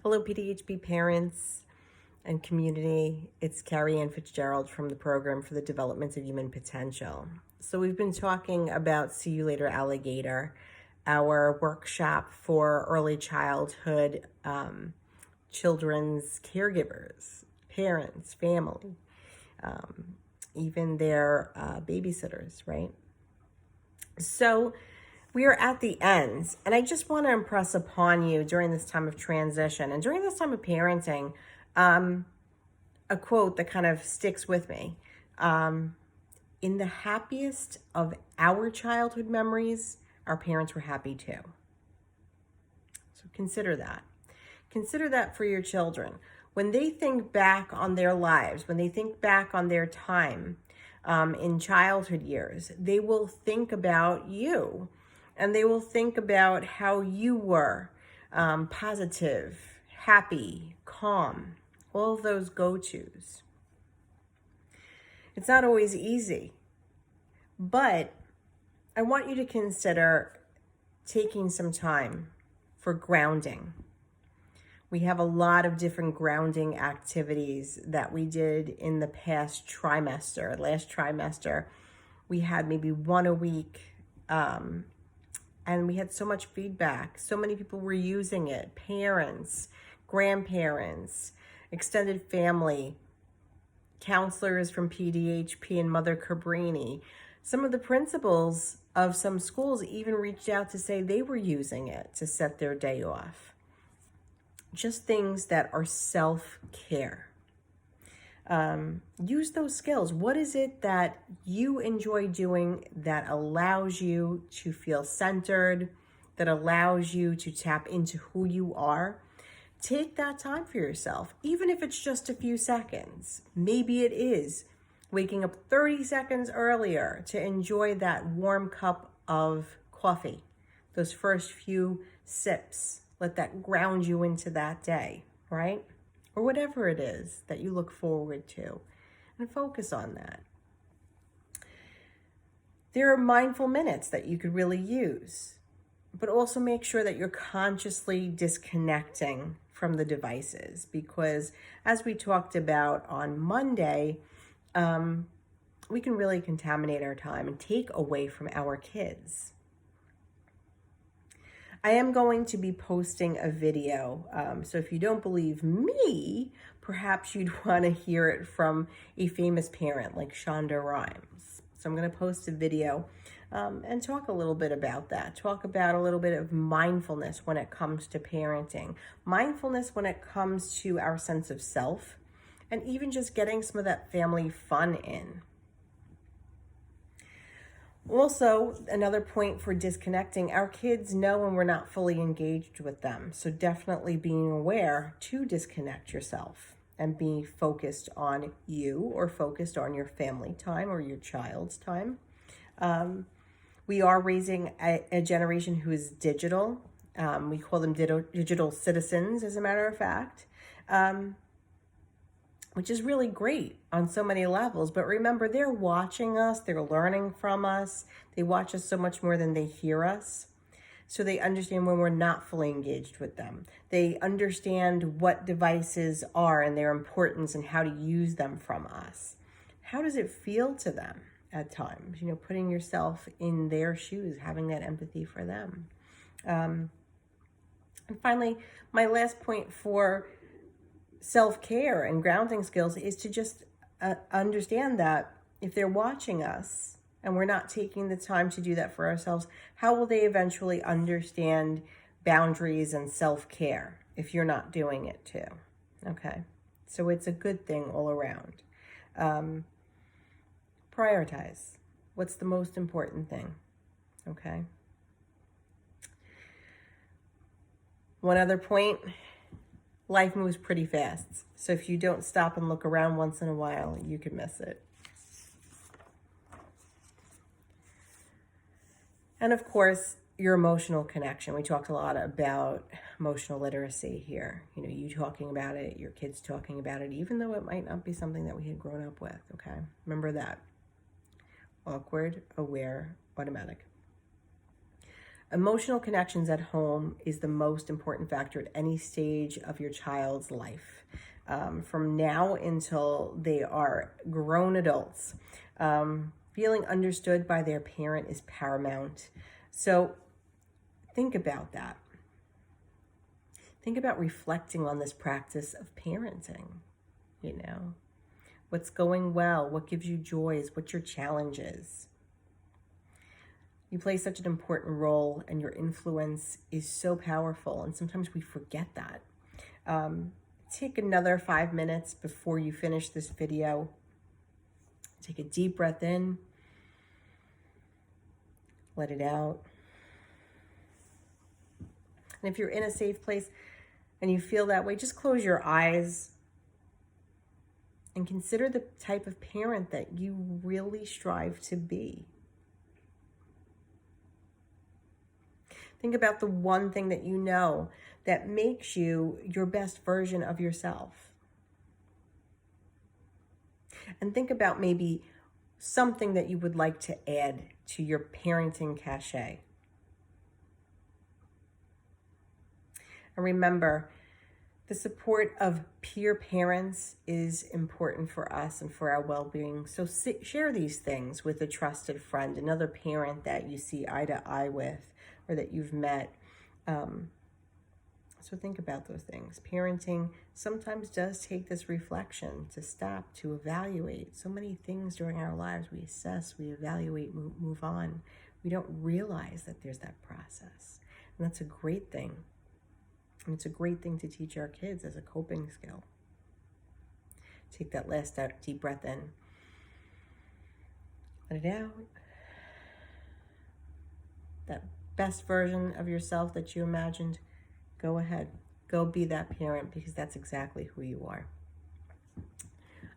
Hello, PDHP parents and community. It's Carrie Ann Fitzgerald from the Program for the Development of Human Potential. So we've been talking about See You Later Alligator, our workshop for early childhood children's caregivers, parents, family, even their babysitters, right? So we are at the end, and I just want to impress upon you during this time of transition and during this time of parenting, a quote that kind of sticks with me. In the happiest of our childhood memories, our parents were happy too. So consider that. Consider that for your children. When they think back on their lives, when they think back on their time in childhood years, they will think about you. And they will think about how you were positive, happy, calm, all of those go-tos. It's not always easy, but I want you to consider taking some time for grounding. We have a lot of different grounding activities that we did in the past trimester. Last trimester, we had maybe one a week. And we had so much feedback. So many people were using it. Parents, grandparents, extended family, counselors from PDHP and Mother Cabrini. Some of the principals of some schools even reached out to say they were using it to set their day off. Just things that are self-care. Use those skills. What is it that you enjoy doing that allows you to feel centered, that allows you to tap into who you are? Take that time for yourself, even if it's just a few seconds. Maybe it is waking up 30 seconds earlier to enjoy that warm cup of coffee, those first few sips. Let that ground you into that day, right? Or whatever it is that you look forward to, and focus on that. There are mindful minutes that you could really use, but also make sure that you're consciously disconnecting from the devices, because as we talked about on Monday, we can really contaminate our time and take away from our kids. I am going to be posting a video, so if you don't believe me, perhaps you'd want to hear it from a famous parent like Shonda Rhimes. So I'm going to post a video and talk a little bit about that. Talk about a little bit of mindfulness when it comes to parenting. Mindfulness when it comes to our sense of self, and even just getting some of that family fun in. Also, another point for disconnecting, our kids know when we're not fully engaged with them. So definitely being aware to disconnect yourself and be focused on you, or focused on your family time or your child's time. We are raising a generation who is digital. We call them digital citizens, as a matter of fact. Which is really great on so many levels. But remember, they're watching us, they're learning from us. They watch us so much more than they hear us. So they understand when we're not fully engaged with them. They understand what devices are and their importance and how to use them from us. How does it feel to them at times? You know, putting yourself in their shoes, having that empathy for them. And finally, my last point for self-care and grounding skills is to just understand that if they're watching us and we're not taking the time to do that for ourselves, how will they eventually understand boundaries and self-care if you're not doing it too? Okay, so it's a good thing all around. Prioritize. What's the most important thing? Okay. One other point. Life moves pretty fast, so if you don't stop and look around once in a while, you could miss it. And of course, your emotional connection. We talked a lot about emotional literacy here. You know, you talking about it, your kids talking about it, even though it might not be something that we had grown up with, okay? Remember that. Awkward, aware, automatic. Emotional connections at home is the most important factor at any stage of your child's life. From now until they are grown adults. Feeling understood by their parent is paramount. So think about that. Think about reflecting on this practice of parenting. You know, what's going well, what gives you joys, what's your challenges. You play such an important role, and your influence is so powerful, and sometimes we forget that. Take another 5 minutes before you finish this video. Take a deep breath in, let it out. And if you're in a safe place and you feel that way, just close your eyes and consider the type of parent that you really strive to be. Think about the one thing that you know that makes you your best version of yourself. And think about maybe something that you would like to add to your parenting cachet. And remember, the support of peer parents is important for us and for our well-being. So share these things with a trusted friend, another parent that you see eye to eye with or that you've met. So think about those things. Parenting sometimes does take this reflection to stop, to evaluate. So many things during our lives, we assess, we evaluate, move on. We don't realize that there's that process. And that's a great thing. And it's a great thing to teach our kids as a coping skill. Take that last deep breath in. Let it out. That best version of yourself that you imagined, go ahead. Go be that parent, because that's exactly who you are.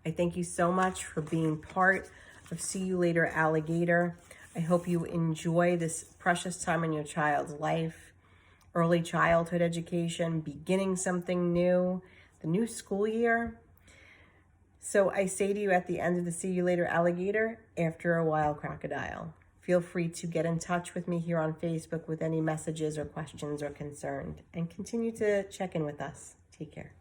I thank you so much for being part of See You Later Alligator. I hope you enjoy this precious time in your child's life. Early childhood education, beginning something new, the new school year. So I say to you at the end of the See You Later Alligator, after a while, crocodile. Feel free to get in touch with me here on Facebook with any messages or questions or concerns, and continue to check in with us. Take care.